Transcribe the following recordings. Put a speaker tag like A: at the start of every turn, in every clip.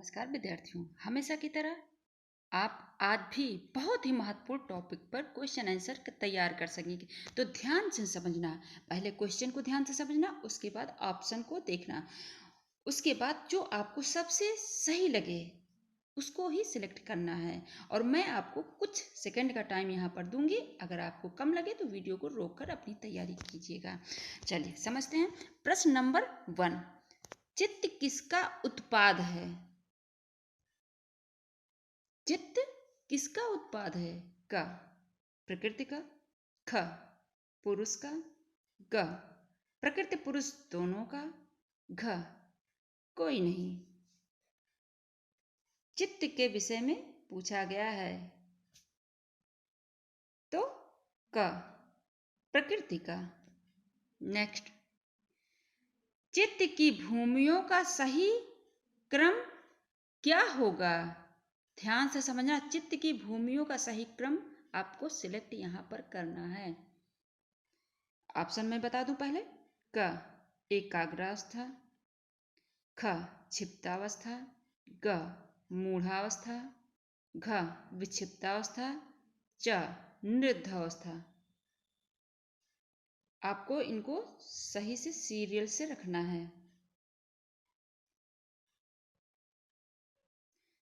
A: नमस्कार विद्यार्थियों, हमेशा की तरह आप आज भी बहुत ही महत्वपूर्ण टॉपिक पर क्वेश्चन आंसर तैयार कर सकेंगे। तो ध्यान से समझना, पहले क्वेश्चन को ध्यान से समझना, उसके बाद ऑप्शन को देखना, उसके बाद जो आपको सबसे सही लगे उसको ही सिलेक्ट करना है। और मैं आपको कुछ सेकंड का टाइम यहाँ पर दूंगी। अगर आपको कम लगे तो वीडियो को रोककर अपनी तैयारी कीजिएगा। चलिए समझते हैं। प्रश्न नंबर 1, चित्त किसका उत्पाद है? चित्त किसका उत्पाद है? क, प्रकृति का। ख, पुरुष का। ग, प्रकृति पुरुष दोनों का। घ, कोई नहीं। चित्त के विषय में पूछा गया है तो क, प्रकृति का। नेक्स्ट, चित्त की भूमियों का सही क्रम क्या होगा? ध्यान से समझना, चित्त की भूमियों का सही क्रम आपको सिलेक्ट यहां पर करना है। ऑप्शन में बता दूं पहले। क, एकाग्रावस्था। ख, क्षिप्तावस्था। ग, मूढ़ावस्था। घ, विक्षिप्तावस्था। च, निरुद्धावस्था। आपको इनको सही से सीरियल से रखना है।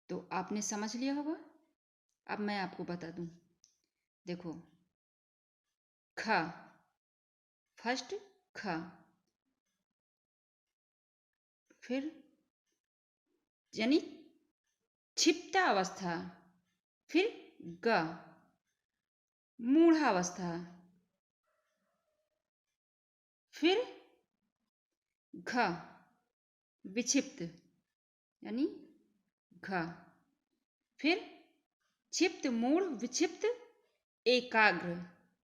A: तो आपने समझ लिया होगा। अब मैं आपको बता दूं, देखो। ख, फर्स्ट ख, फिर यानी क्षिप्ता अवस्था, फिर ग, मूढ़ावस्था, फिर घ, विक्षिप्त यानी घ, फिर क्षिप्त, मूढ़, विक्षिप्त, एकाग्र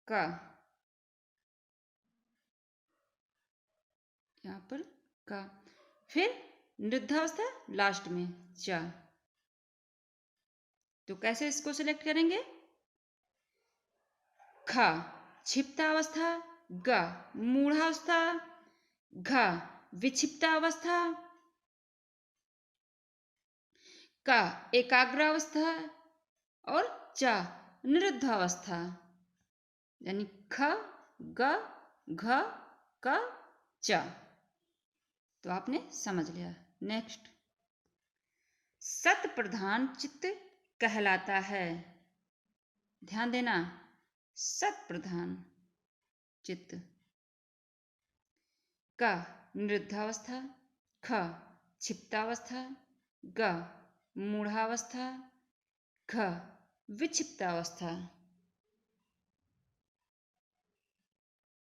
A: का, यहाँ पर का, फिर निरुद्धावस्था लास्ट में च। तो कैसे इसको सिलेक्ट करेंगे? ख, क्षिप्तावस्था। ग, मूढ़ावस्था। घ, विक्षिप्तावस्था। का, एकाग्रावस्था। और च, निरुद्धावस्था। यानी ख, ग, घ, क, च। तो आपने समझ लिया। नेक्स्ट, सत प्रधान चित्त कहलाता है। ध्यान देना, सत प्रधान चित्त। क, निरुद्धावस्था। ख, क्षिप्तावस्था। ग, मूढ़ावस्था। घ, विक्षिप्तावस्था।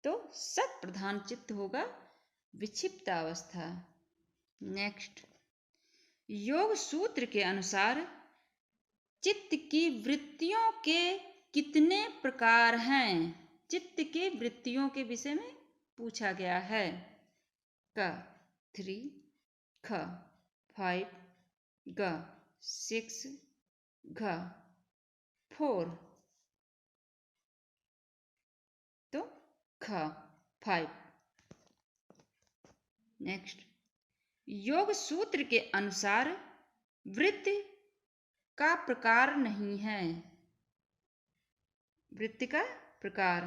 A: तो सत प्रधान चित्त होगा विक्षिप्तावस्था। नेक्स्ट, योग सूत्र के अनुसार चित्त की वृत्तियों के कितने प्रकार हैं? चित्त के वृत्तियों के विषय में पूछा गया है। क, 3। ख, 5। ग, 6। घ, 4। तो ख, 5। नेक्स्ट, योग सूत्र के अनुसार वृत्त का प्रकार नहीं है। वृत्त का प्रकार।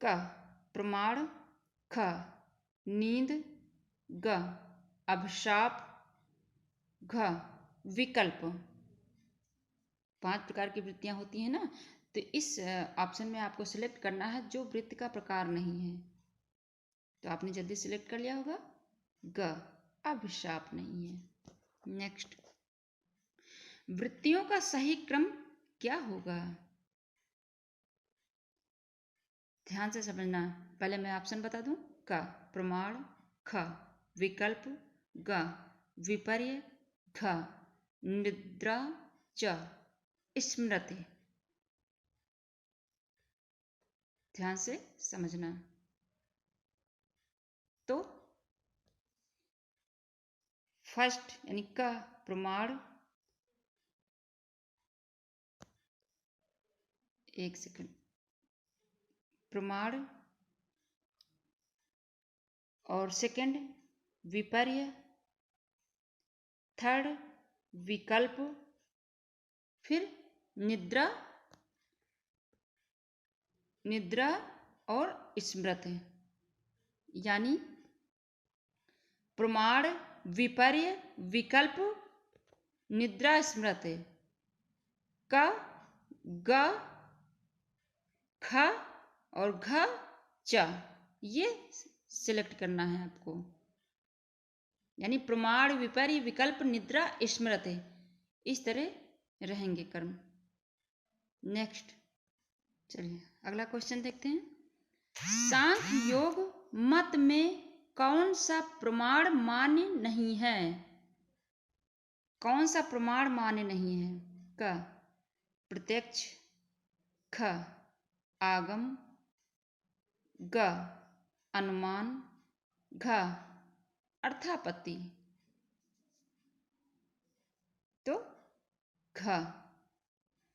A: क, प्रमाण। ख, नींद। ग, अभिशाप। घ, विकल्प। 5 प्रकार की वृत्तियां होती हैं ना, तो इस ऑप्शन में आपको सिलेक्ट करना है जो वृत्त का प्रकार नहीं है। तो आपने जल्दी सिलेक्ट कर लिया होगा। ग, अभिशाप नहीं है। नेक्स्ट, वृत्तियों का सही क्रम क्या होगा? ध्यान से समझना, पहले मैं ऑप्शन बता दूं। क, प्रमाण। ख, विकल्प। ग, विपर्य। घ, निद्रा। च, स्मृति। ध्यान से समझना। तो फर्स्ट यानी क, प्रमाण। एक सेकंड। प्रमाण और सेकंड विपर्य, थर्ड विकल्प, फिर निद्रा, निद्रा और स्मृति। यानी प्रमाण, विपर्य, विकल्प, निद्रा, स्मृति का ग, ख और घ, च ये सिलेक्ट करना है आपको। यानी प्रमाण, विपर्य, विकल्प, निद्रा, स्मृति, इस तरह रहेंगे कर्म। नेक्स्ट चलिए अगला क्वेश्चन देखते हैं। सांख्य योग मत में कौन सा प्रमाण मान्य नहीं है? कौन सा प्रमाण मान्य नहीं है? क प्रत्यक्ष, ख आगम, ग अनुमान, घ अर्थापत्ति। तो घ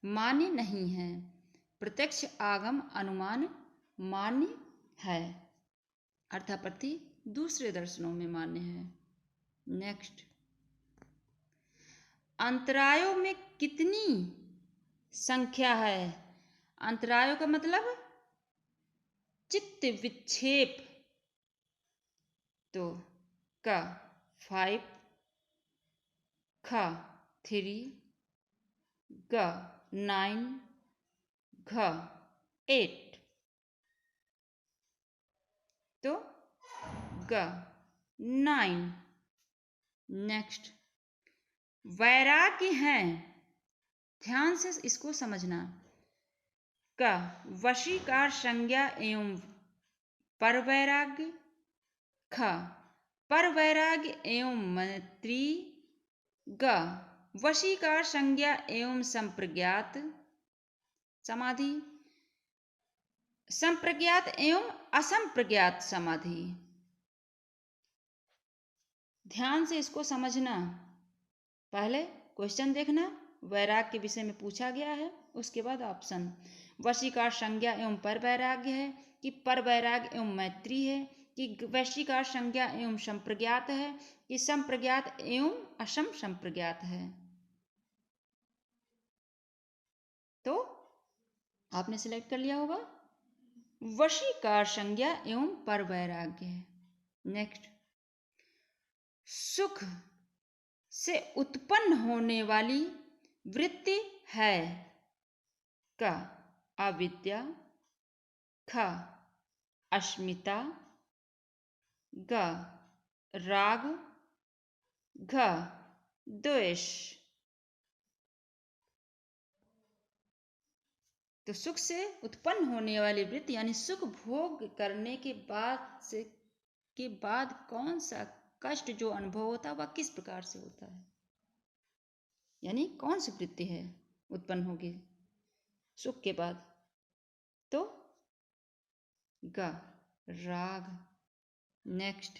A: मान्य नहीं है, प्रत्यक्ष, आगम, अनुमान मान्य है, अर्थापत्ति दूसरे दर्शनों में मान्य है। नेक्स्ट, अंतरायों में कितनी संख्या है? अंतरायों का मतलब चित्त विक्षेप। तो क 5, ख 3, ग 9, घ 8। तो ग 9। नेक्स्ट, वैराग्य है, ध्यान से इसको समझना। क वशीकार संज्ञा एवं परवैराग्य, ख परवैराग्य एवं मैत्री, ग वशीकार संज्ञा एवं संप्रज्ञात समाधि, संप्रज्ञात एवं असंप्रज्ञात समाधि। ध्यान से इसको समझना। पहले क्वेश्चन देखना, वैराग्य के विषय में पूछा गया है, उसके बाद ऑप्शन। वशीकार संज्ञा एवं परवैराग्य है कि परवैराग्य एवं मैत्री है कि वशीकार संज्ञा एवं संप्रज्ञात है कि संप्रज्ञात एवं असम संप्रज्ञात है। तो आपने सिलेक्ट कर लिया होगा वशीकार संज्ञा एवं परवैराग्य है। नेक्स्ट, सुख से उत्पन्न होने वाली वृत्ति है। क अविद्या, ख अस्मिता, ग राग, घ द्वेष। तो सुख से उत्पन्न होने वाली वृत्ति यानी सुख भोग करने के बाद कौन सा कष्ट जो अनुभव होता है वह किस प्रकार से होता है, यानी कौन सी वृत्ति है उत्पन्न होगी सुख के बाद। तो ग राग। नेक्स्ट,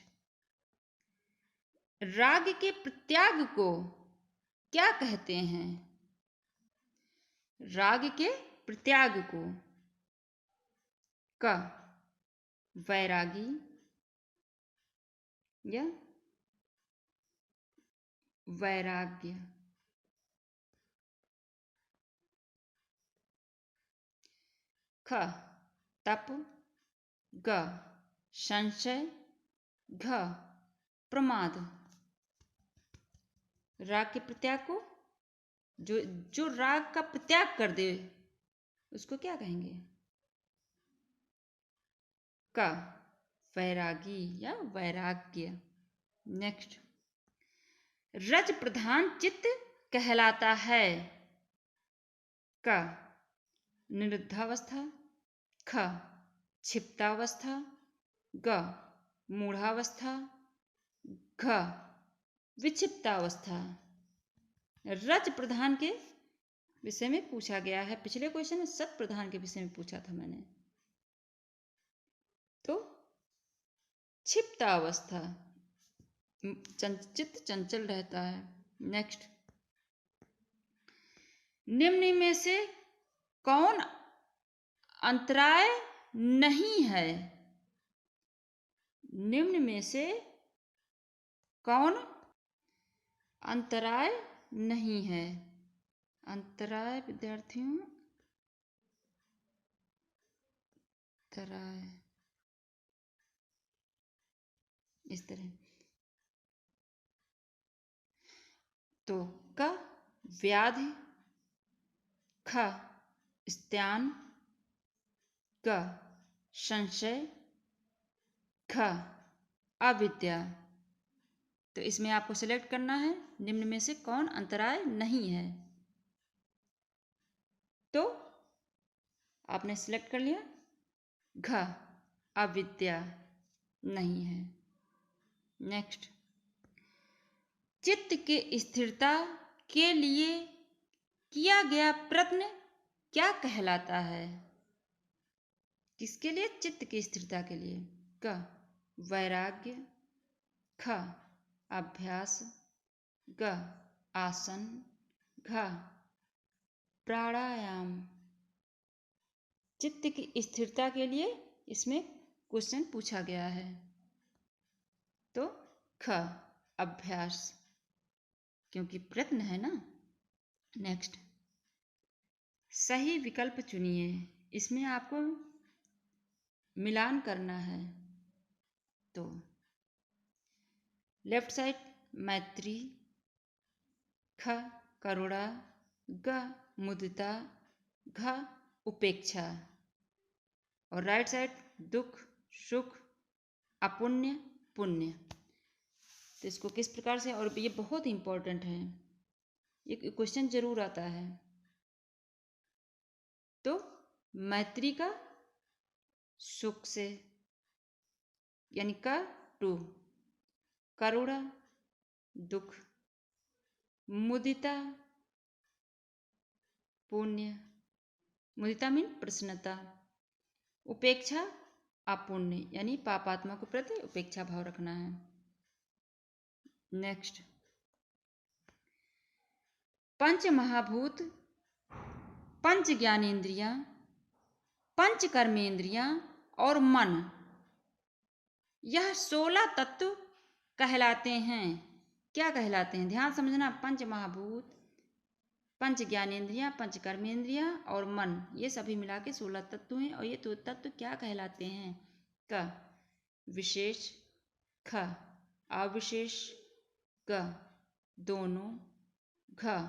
A: राग के प्रत्याग को क्या कहते हैं? राग के प्रत्याग को क वैरागी या वैराग्य, ख तप, ग संशय, घ प्रमाद। राग के प्रत्याग को जो राग का प्रत्याग कर दे उसको क्या कहेंगे? क वैरागी या वैराग्य। नेक्स्ट, रज प्रधान चित्त कहलाता है। क निरुद्धावस्था, ख क्षिप्तावस्था, ग मूढ़ावस्था, घ विक्षिप्तावस्था। रज प्रधान के विषय में पूछा गया है, पिछले क्वेश्चन में सत प्रधान के विषय में पूछा था मैंने। तो क्षिप्तावस्था, चित्त चंचल रहता है। नेक्स्ट, निम्न में से कौन अंतराय नहीं है? निम्न में से कौन अंतराय नहीं है? अंतराय विद्यार्थियों, अंतराय इस तरह। तो क व्याधि, ख स्त्यान, ग संशय, ख अविद्या। तो इसमें आपको सिलेक्ट करना है निम्न में से कौन अंतराय नहीं है। तो आपने सिलेक्ट कर लिया, घ अविद्या नहीं है। नेक्स्ट, चित्त के स्थिरता के लिए किया गया प्रयत्न क्या कहलाता है? किसके लिए? चित्त की स्थिरता के लिए। क वैराग्य, ख अभ्यास, ग आसन, घ प्राणायाम। चित्त की स्थिरता के लिए इसमें क्वेश्चन पूछा गया है। तो ख अभ्यास, क्योंकि प्रयत्न है ना। नेक्स्ट, सही विकल्प चुनिए। इसमें आपको मिलान करना है। तो लेफ्ट साइड मैत्री, ख करुणा, ग मुदिता, घ उपेक्षा, और राइट साइड दुख सुख अपुण्य पुण्य। तो इसको किस प्रकार से, और ये बहुत इंपॉर्टेंट है, ये क्वेश्चन जरूर आता है। तो मैत्री का सुख से, यानी का टू, करुणा दुख, मुदिता पुण्य, मुदिता मीन प्रसन्नता, उपेक्षा अपुण्य, यानी पापात्मा के प्रति उपेक्षा भाव रखना है। नेक्स्ट, पंच महाभूत, पंच ज्ञानेन्द्रियां, पंच कर्मेंद्रियां और मन, यह 16 तत्व कहलाते हैं। क्या कहलाते हैं? ध्यान समझना। पंच महाभूत, पंच ज्ञानेन्द्रियां, पंच कर्मेंद्रियां और मन, ये सभी मिला के 16 तत्व हैं। और ये तो तत्व क्या कहलाते हैं? क विशेष, ख अविशेष, ग दोनों, घ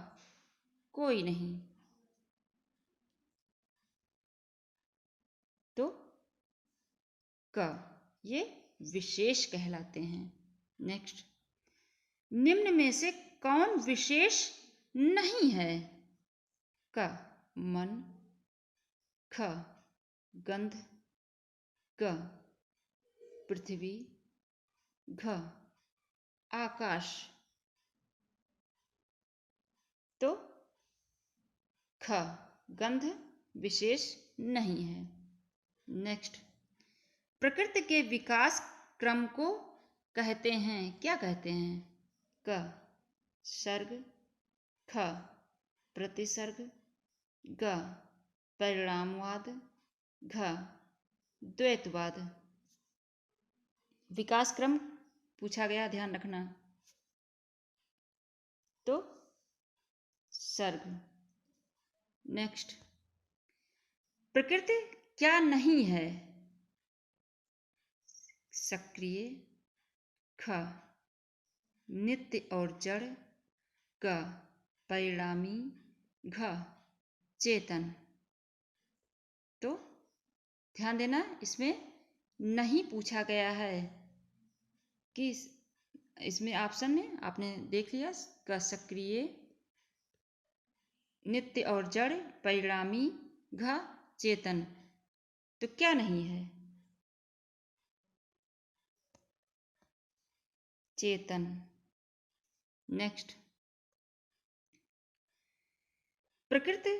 A: कोई नहीं। तो क ये विशेष कहलाते हैं। नेक्स्ट, निम्न में से कौन विशेष नहीं है? क मन, ख गंध, ग पृथ्वी, घ आकाश। तो ख गंध विशेष नहीं है। नेक्स्ट, प्रकृति के विकास क्रम को कहते हैं, क्या कहते हैं? क सर्ग, ख प्रतिसर्ग, ग परिणामवाद, घ द्वैतवाद। विकास क्रम पूछा गया, ध्यान रखना। तो सर्ग। नेक्स्ट, प्रकृति क्या नहीं है? सक्रिय, ख नित्य और जड़, ग परिणामी, घ चेतन। तो ध्यान देना, इसमें नहीं पूछा गया है कि इसमें ऑप्शन में आपने देख लिया, क सक्रिय, नित्य और जड़, परिणामी, घ चेतन। तो क्या नहीं है? चेतन। नेक्स्ट, प्रकृति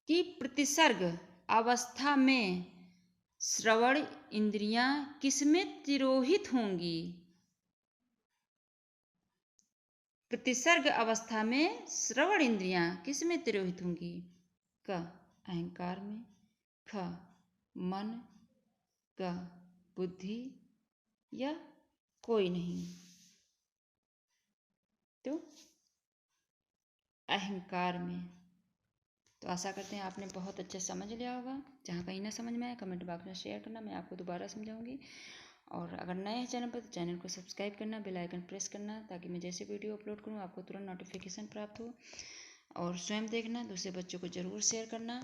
A: की प्रतिसर्ग अवस्था में श्रवण इंद्रियां किसमें तिरोहित होंगी? प्रतिसर्ग अवस्था में श्रवण इंद्रियां किसमें तिरोहित होंगी? क अहंकार में, ख मन, ग बुद्धि, या कोई नहीं? तो अहंकार में। तो आशा करते हैं आपने बहुत अच्छे से समझ लिया होगा। जहाँ कहीं ना समझ में आए कमेंट बॉक्स में शेयर करना, मैं आपको दोबारा समझाऊंगी। और अगर नए हैं चैनल पर तो चैनल को सब्सक्राइब करना, बेल आइकन प्रेस करना, ताकि मैं जैसे वीडियो अपलोड करूँ आपको तुरंत नोटिफिकेशन प्राप्त हो। और स्वयं देखना, दूसरे बच्चों को ज़रूर शेयर करना।